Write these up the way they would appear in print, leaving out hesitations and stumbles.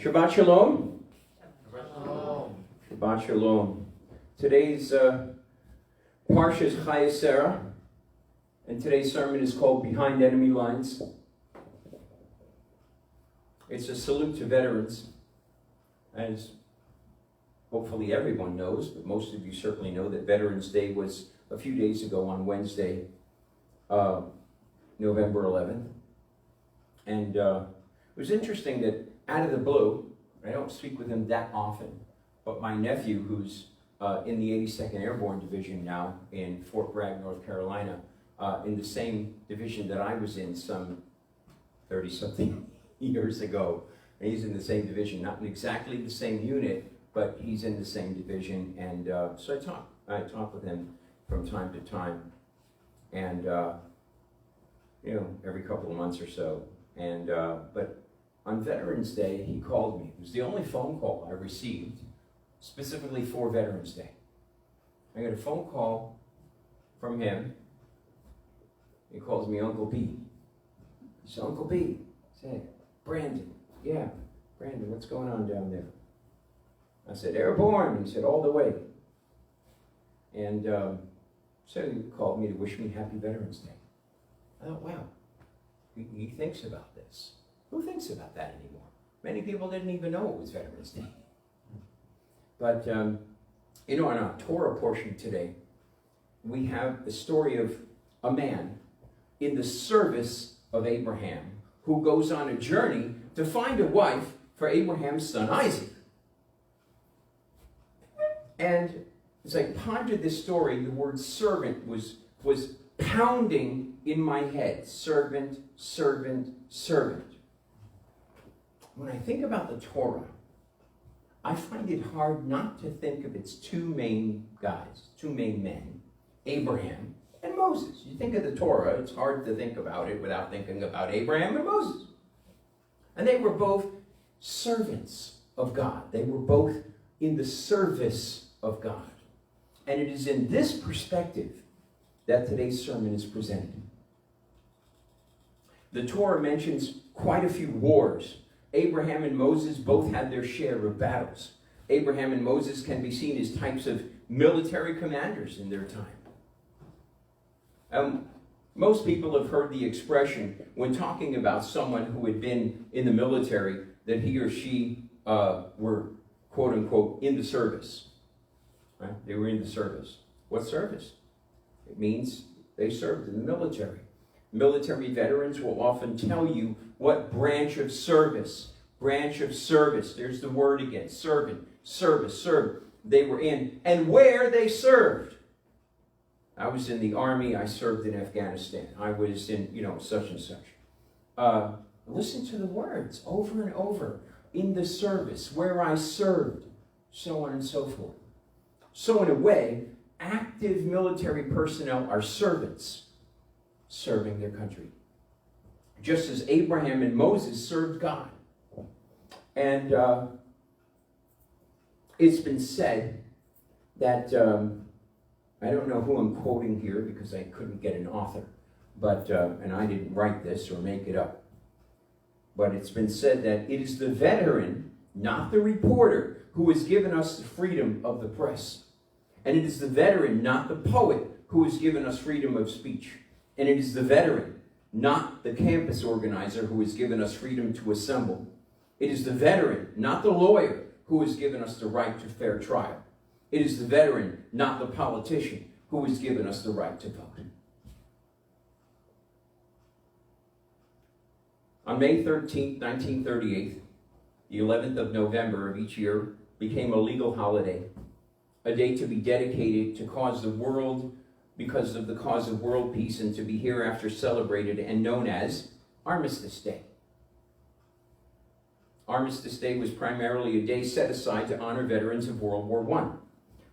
Shabbat Shalom. Shabbat Shalom. Shabbat Shalom. Today's Parsha is Chayei Sarah, and today's sermon is called Behind Enemy Lines. It's a salute to veterans, as hopefully everyone knows, but most of you certainly know that Veterans Day was a few days ago on Wednesday, November 11th. And it was interesting that out of the blue, I don't speak with him that often, but my nephew, who's in the 82nd Airborne Division now in Fort Bragg, North Carolina, in the same division that I was in some 30-something years ago. And he's in the same division, not in exactly the same unit, but he's in the same division. And so I talk with him from time to time, and every couple of months or so. And but on Veterans Day, he called me. It was the only phone call I received specifically for Veterans Day. I got a phone call from him. He calls me Uncle B. He said, Uncle B. I said, Brandon. Yeah, Brandon, what's going on down there? I said, Airborne. He said, all the way. And so he called me to wish me Happy Veterans Day. I thought, wow, he thinks about this. Who thinks about that anymore? Many people didn't even know it was Veterans Day. But, in our Torah portion today, we have the story of a man in the service of Abraham who goes on a journey to find a wife for Abraham's son Isaac. And as I pondered this story, the word servant was pounding in my head. Servant, servant, servant. When I think about the Torah, I find it hard not to think of its two main men, Abraham and Moses. You think of the Torah, it's hard to think about it without thinking about Abraham and Moses. And they were both servants of God. They were both in the service of God. And it is in this perspective that today's sermon is presented. The Torah mentions quite a few wars. Abraham and Moses both had their share of battles. Abraham and Moses can be seen as types of military commanders in their time. Most people have heard the expression when talking about someone who had been in the military that he or she were, quote unquote, in the service. Right? They were in the service. What service? It means they served in the military. Military veterans will often tell you what branch of service. There's the word again. Servant, service, served. They were in. And where they served. I was in the army. I served in Afghanistan. I was in, such and such. Listen to the words over and over. In the service, where I served, so on and so forth. So in a way, active military personnel are servants serving their country. Just as Abraham and Moses served God. And it's been said that, I don't know who I'm quoting here because I couldn't get an author, but and I didn't write this or make it up. But it's been said that it is the veteran, not the reporter, who has given us the freedom of the press. And it is the veteran, not the poet, who has given us freedom of speech. And it is the veteran, not the campus organizer, who has given us freedom to assemble. It is the veteran, not the lawyer, who has given us the right to fair trial. It is the veteran, not the politician, who has given us the right to vote. On May 13th, 1938, the 11th of November of each year became a legal holiday, a day to be dedicated to because of the cause of world peace, and to be hereafter celebrated and known as Armistice Day. Armistice Day was primarily a day set aside to honor veterans of World War I.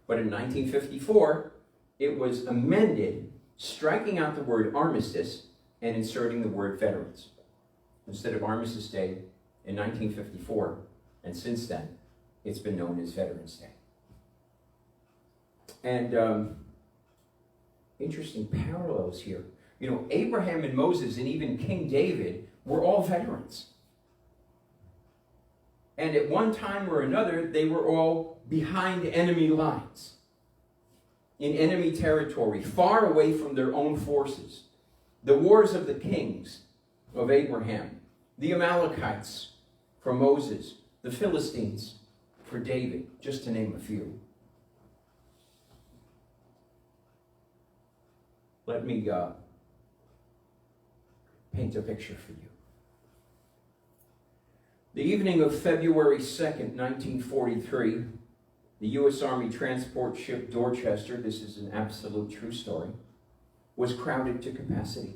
But in 1954, it was amended, striking out the word armistice and inserting the word veterans. Instead of Armistice Day in 1954, and since then, it's been known as Veterans Day. And interesting parallels here. Abraham and Moses and even King David were all veterans. And at one time or another, they were all behind enemy lines, in enemy territory, far away from their own forces. The wars of the kings of Abraham, the Amalekites for Moses, the Philistines for David, just to name a few. Let me paint a picture for you. The evening of February 2nd, 1943, the U.S. Army transport ship Dorchester, this is an absolute true story, was crowded to capacity.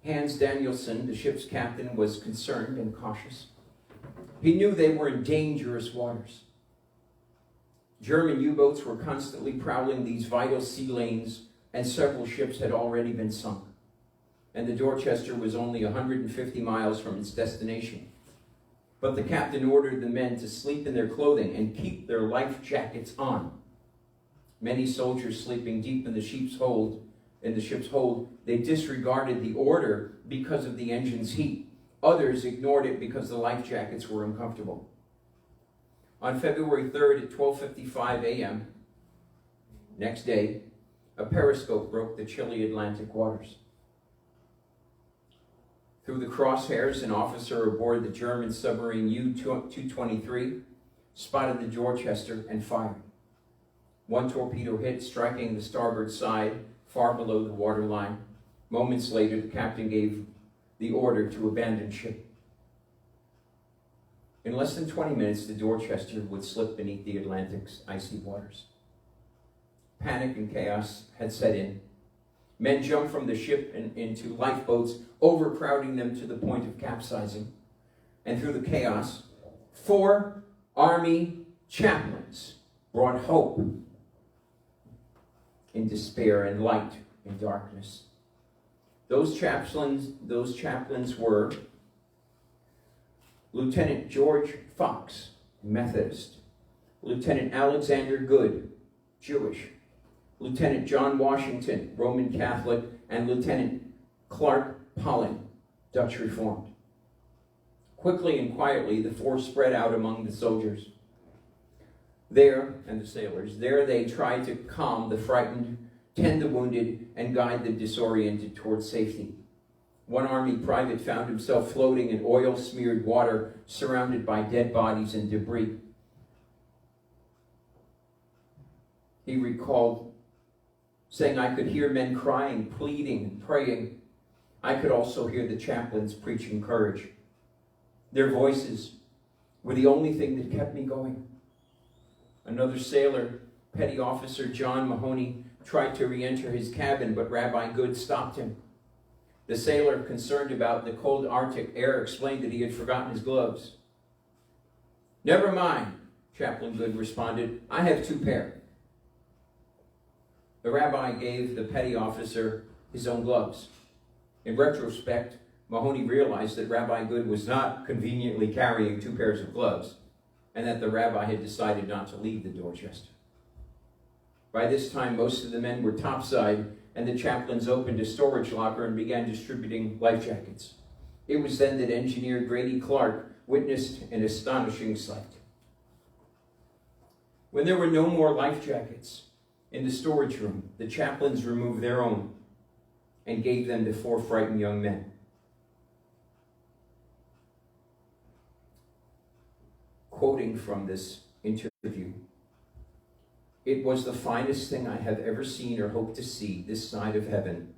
Hans Danielson, the ship's captain, was concerned and cautious. He knew they were in dangerous waters. German U-boats were constantly prowling these vital sea lanes, and several ships had already been sunk. And the Dorchester was only 150 miles from its destination. But the captain ordered the men to sleep in their clothing and keep their life jackets on. Many soldiers sleeping deep in the ship's hold, they disregarded the order because of the engine's heat. Others ignored it because the life jackets were uncomfortable. On February 3rd at 12:55 a.m., next day, a periscope broke the chilly Atlantic waters. Through the crosshairs, an officer aboard the German submarine U-223 spotted the Dorchester and fired. One torpedo hit, striking the starboard side far below the waterline. Moments later, the captain gave the order to abandon ship. In less than 20 minutes, the Dorchester would slip beneath the Atlantic's icy waters. Panic and chaos had set in. Men jumped from the ship into lifeboats, overcrowding them to the point of capsizing. And through the chaos, 4 Army chaplains brought hope in despair and light in darkness. Those chaplains were Lieutenant George Fox, Methodist; Lieutenant Alexander Good, Jewish; Lieutenant John Washington, Roman Catholic; and Lieutenant Clark Pollen, Dutch Reformed. Quickly and quietly, the 4 spread out among the soldiers. There, and the sailors, there they tried to calm the frightened, tend the wounded, and guide the disoriented towards safety. One Army private found himself floating in oil-smeared water, surrounded by dead bodies and debris. He recalled saying, "I could hear men crying, pleading, and praying. I could also hear the chaplains preaching courage. Their voices were the only thing that kept me going." Another sailor, Petty Officer John Mahoney, tried to re-enter his cabin, but Rabbi Good stopped him. The sailor, concerned about the cold Arctic air, explained that he had forgotten his gloves. "Never mind," Chaplain Good responded. "I have 2 pair." The rabbi gave the petty officer his own gloves. In retrospect, Mahoney realized that Rabbi Good was not conveniently carrying 2 pairs of gloves, and that the rabbi had decided not to leave the Dorchester. By this time, most of the men were topside, and the chaplains opened a storage locker and began distributing life jackets. It was then that engineer Grady Clark witnessed an astonishing sight. When there were no more life jackets in the storage room, the chaplains removed their own and gave them to 4 frightened young men. Quoting from this interview, "It was the finest thing I have ever seen or hope to see this side of heaven,"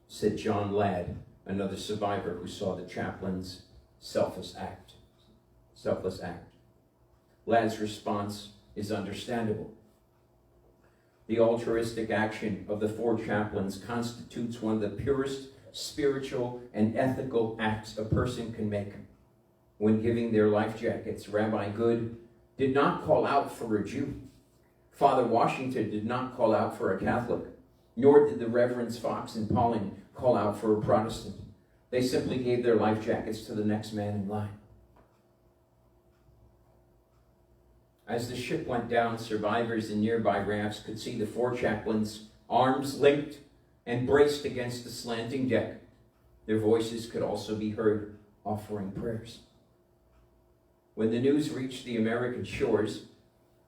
said John Ladd, another survivor who saw the chaplain's selfless act. Ladd's response is understandable. The altruistic action of the 4 chaplains constitutes one of the purest spiritual and ethical acts a person can make. When giving their life jackets, Rabbi Good did not call out for a Jew. Father Washington did not call out for a Catholic, nor did the Reverends Fox and Pauling call out for a Protestant. They simply gave their life jackets to the next man in line. As the ship went down, survivors in nearby rafts could see the 4 chaplains, arms linked and braced against the slanting deck. Their voices could also be heard offering prayers. When the news reached the American shores,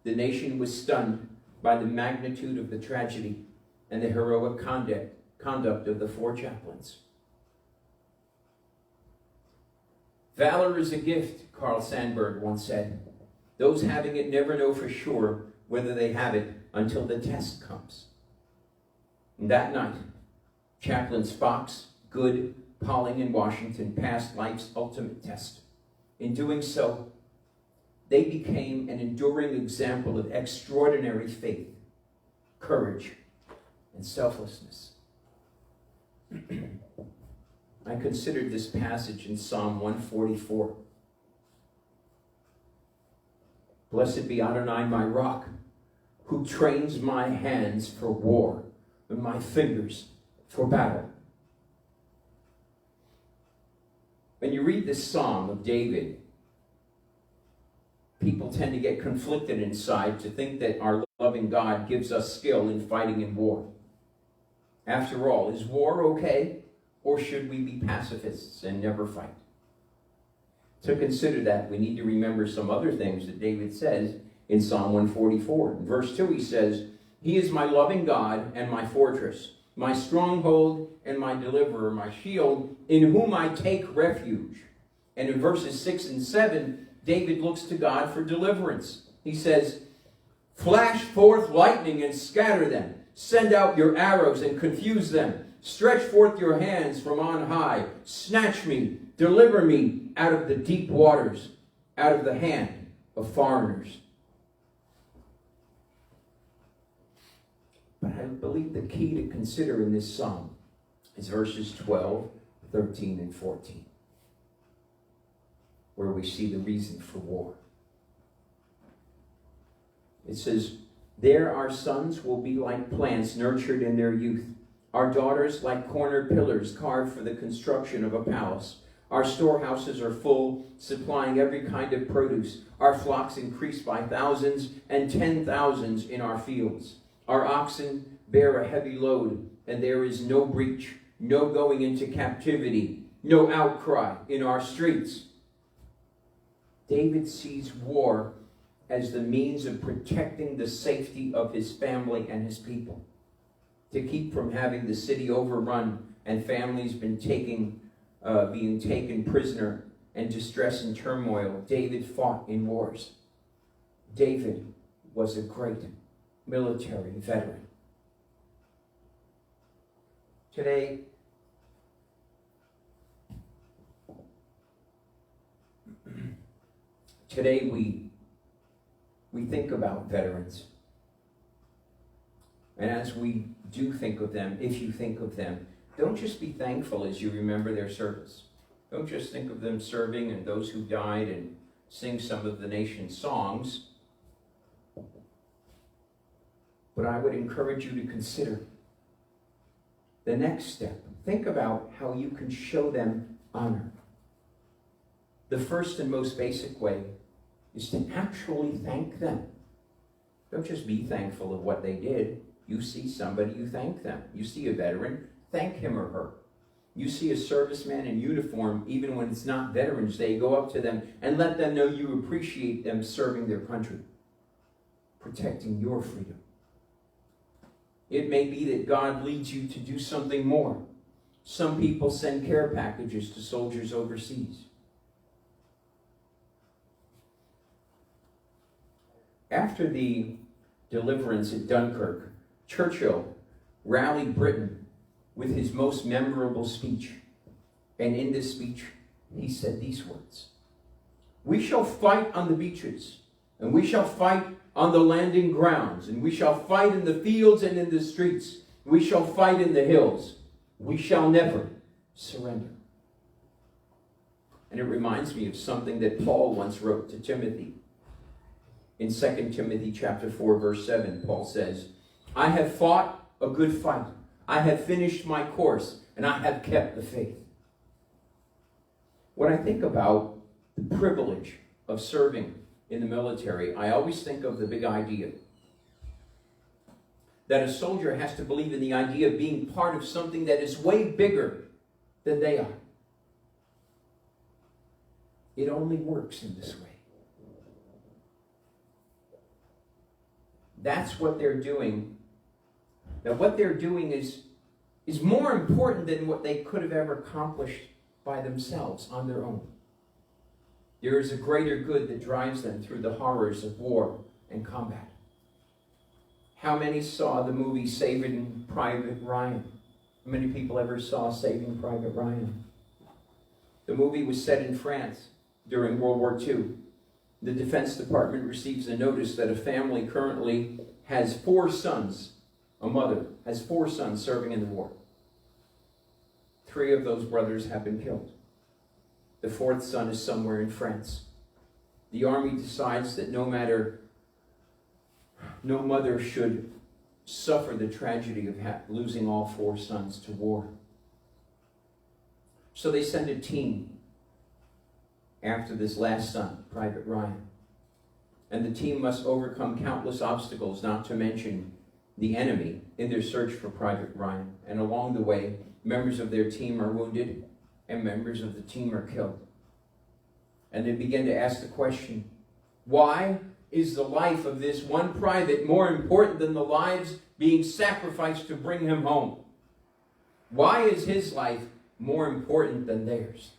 the nation was stunned by the magnitude of the tragedy and the heroic conduct of the 4 chaplains. Valor is a gift, Carl Sandburg once said. Those having it never know for sure whether they have it until the test comes. And that night, Chaplains Fox, Good, Pauling, and Washington passed life's ultimate test. In doing so, they became an enduring example of extraordinary faith, courage, and selflessness. I considered this passage in Psalm 144. Blessed be Adonai, my rock, who trains my hands for war and my fingers for battle. When you read this Psalm of David, people tend to get conflicted inside to think that our loving God gives us skill in fighting in war. After all, is war okay, or should we be pacifists and never fight? To consider that, we need to remember some other things that David says in Psalm 144. In verse 2, he says, He is my loving God and my fortress, my stronghold and my deliverer, my shield, in whom I take refuge. And in verses 6 and 7, David looks to God for deliverance. He says, Flash forth lightning and scatter them. Send out your arrows and confuse them. Stretch forth your hands from on high. Snatch me, deliver me out of the deep waters, out of the hand of foreigners. But I believe the key to consider in this psalm is verses 12, 13, and 14, where we see the reason for war. It says, There our sons will be like plants nurtured in their youth, our daughters like corner pillars carved for the construction of a palace. Our storehouses are full, supplying every kind of produce. Our flocks increase by thousands and 10,000s in our fields. Our oxen bear a heavy load, and there is no breach, no going into captivity, no outcry in our streets. David sees war as the means of protecting the safety of his family and his people, to keep from having the city overrun and families being taken prisoner and distress and turmoil. David fought in wars. David was a great military veteran. Today we think about veterans. And as we do think of them, if you think of them, don't just be thankful as you remember their service. Don't just think of them serving and those who died and sing some of the nation's songs. But I would encourage you to consider the next step. Think about how you can show them honor. The first and most basic way is to actually thank them. Don't just be thankful of what they did. You see somebody, you thank them. You see a veteran, thank him or her. You see a serviceman in uniform, even when it's not Veterans Day, go up to them and let them know you appreciate them serving their country, protecting your freedom. It may be that God leads you to do something more. Some people send care packages to soldiers overseas. After the deliverance at Dunkirk, Churchill rallied Britain with his most memorable speech. And in this speech, he said these words: "We shall fight on the beaches, and we shall fight on the landing grounds, and we shall fight in the fields and in the streets. We shall fight in the hills. We shall never surrender." And it reminds me of something that Paul once wrote to Timothy. In 2 Timothy chapter 4, verse 7, Paul says, "I have fought a good fight. I have finished my course, and I have kept the faith." When I think about the privilege of serving in the military, I always think of the big idea. That a soldier has to believe in the idea of being part of something that is way bigger than they are. It only works in this way. that's what they're doing. That what they're doing is more important than what they could have ever accomplished by themselves on their own. There is a greater good that drives them through the horrors of war and combat. How many saw the movie Saving Private Ryan? How many people ever saw Saving Private Ryan? The movie was set in France during World War II. The Defense Department receives a notice that a family currently has 4 sons. A mother has 4 sons serving in the war. 3 of those brothers have been killed. The 4th son is somewhere in France. The army decides that no mother should suffer the tragedy of losing all 4 sons to war. So they send a team after this last son, Private Ryan. And the team must overcome countless obstacles, not to mention the enemy, in their search for Private Ryan. And along the way, members of their team are wounded and members of the team are killed. And they begin to ask the question, why is the life of this one private more important than the lives being sacrificed to bring him home? Why is his life more important than theirs?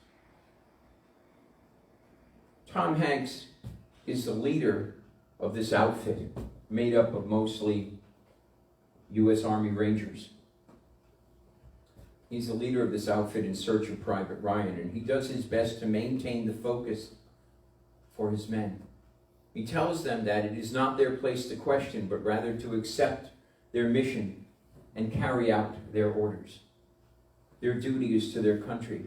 Tom Hanks is the leader of this outfit, made up of mostly U.S. Army Rangers. He's the leader of this outfit in search of Private Ryan, and he does his best to maintain the focus for his men. He tells them that it is not their place to question, but rather to accept their mission and carry out their orders. Their duty is to their country,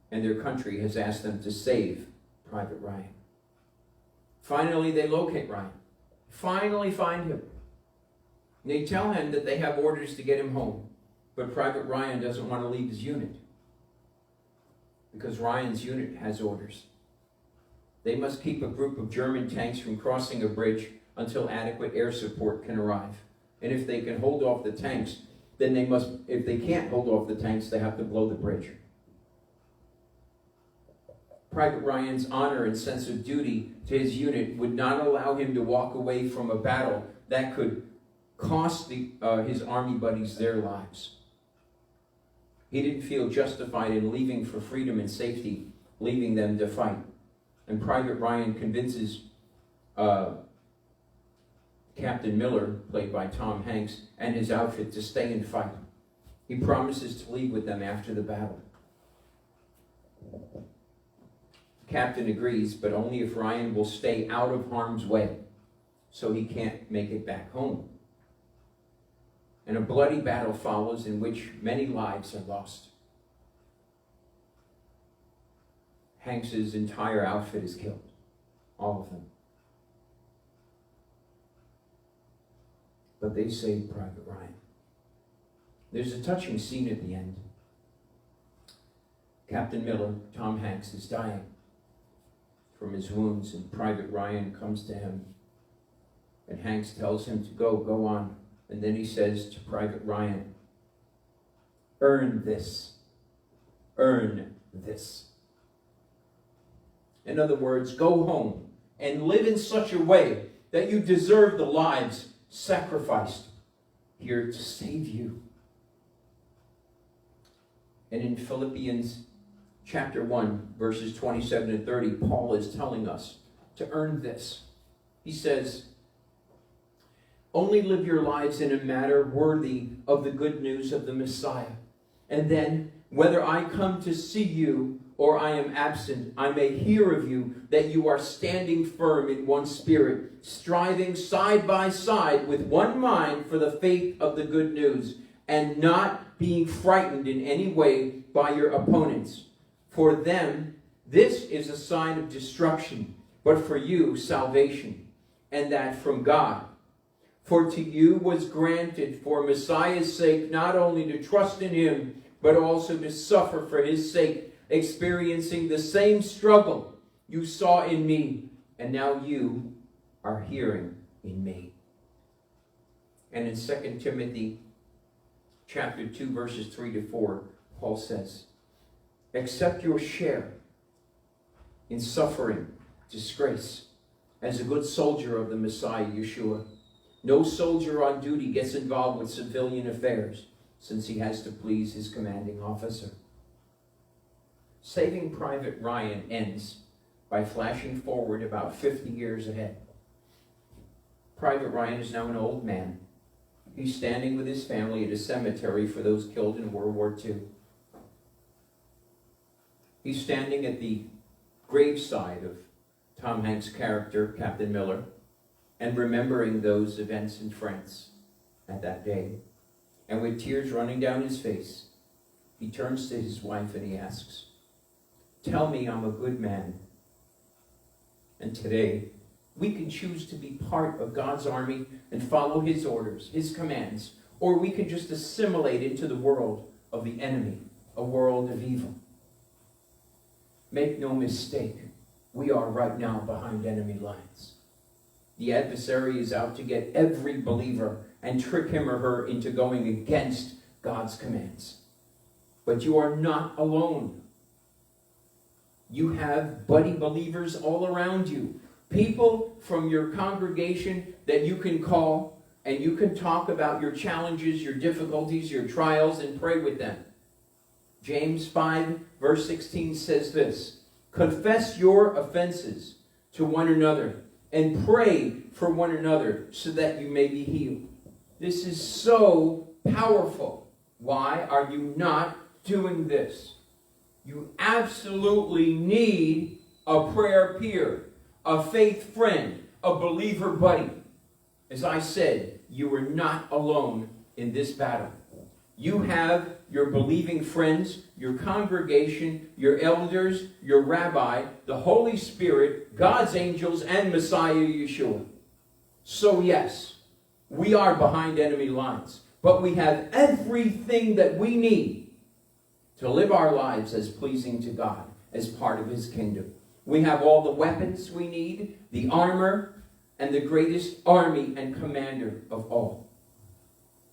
and their country has asked them to save Private Ryan. Finally, they locate Ryan. Finally find him. And they tell him that they have orders to get him home. But Private Ryan doesn't want to leave his unit, because Ryan's unit has orders. They must keep a group of German tanks from crossing a bridge until adequate air support can arrive. And if they can hold off the tanks, then they must, if they can't hold off the tanks, they have to blow the bridge. Private Ryan's honor and sense of duty to his unit would not allow him to walk away from a battle that could cost his army buddies their lives. He didn't feel justified in leaving for freedom and safety, leaving them to fight. And Private Ryan convinces Captain Miller, played by Tom Hanks, and his outfit to stay and fight. He promises to leave with them after the battle. Captain agrees, but only if Ryan will stay out of harm's way, so he can't make it back home. And a bloody battle follows in which many lives are lost. Hanks's entire outfit is killed. All of them. But they saved Private Ryan. There's a touching scene at the end. Captain Miller, Tom Hanks, is dying from his wounds, and Private Ryan comes to him. And Hanks tells him to go on. And then he says to Private Ryan, earn this. Earn this. In other words, go home and live in such a way that you deserve the lives sacrificed here to save you. And in Philippians chapter 1, verses 27 and 30, Paul is telling us to earn this. He says, only live your lives in a manner worthy of the good news of the Messiah. And then, whether I come to see you or I am absent, I may hear of you that you are standing firm in one spirit, striving side by side with one mind for the faith of the good news, and not being frightened in any way by your opponents. For them, this is a sign of destruction, but for you, salvation, and that from God. For to you was granted for Messiah's sake not only to trust in him, but also to suffer for his sake, experiencing the same struggle you saw in me, and now you are hearing in me. And in 2 Timothy chapter 2, verses 3 to 4, Paul says, accept your share in suffering, disgrace, as a good soldier of the Messiah, Yeshua. No soldier on duty gets involved with civilian affairs since he has to please his commanding officer. Saving Private Ryan ends by flashing forward about 50 years ahead. Private Ryan is now an old man. He's standing with his family at a cemetery for those killed in World War II. He's standing at the graveside of Tom Hanks' character, Captain Miller, and remembering those events in France at that day. And with tears running down his face, he turns to his wife and he asks, "Tell me I'm a good man." And today, we can choose to be part of God's army and follow his orders, his commands, or we can just assimilate into the world of the enemy, a world of evil. Make no mistake, we are right now behind enemy lines. The adversary is out to get every believer and trick him or her into going against God's commands. But you are not alone. You have buddy believers all around you. People from your congregation that you can call and you can talk about your challenges, your difficulties, your trials, and pray with them. James 5 verse 16 says this, "Confess your offenses to one another and pray for one another so that you may be healed." This is so powerful. Why are you not doing this? You absolutely need a prayer peer, a faith friend, a believer buddy. As I said, you are not alone in this battle. You have your believing friends, your congregation, your elders, your rabbi, the Holy Spirit, God's angels, and Messiah Yeshua. So yes, we are behind enemy lines, but we have everything that we need to live our lives as pleasing to God, as part of his kingdom. We have all the weapons we need, the armor, and the greatest army and commander of all.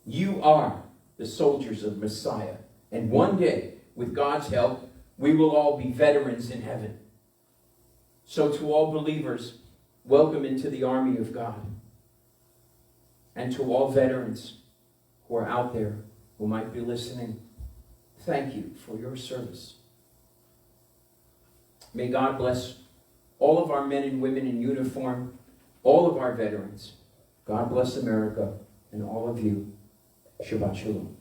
You are the soldiers of Messiah. And one day, with God's help, we will all be veterans in heaven. So to all believers, welcome into the army of God. And to all veterans who are out there, who might be listening, thank you for your service. May God bless all of our men and women in uniform, all of our veterans. God bless America and all of you. Shabbat Shalom.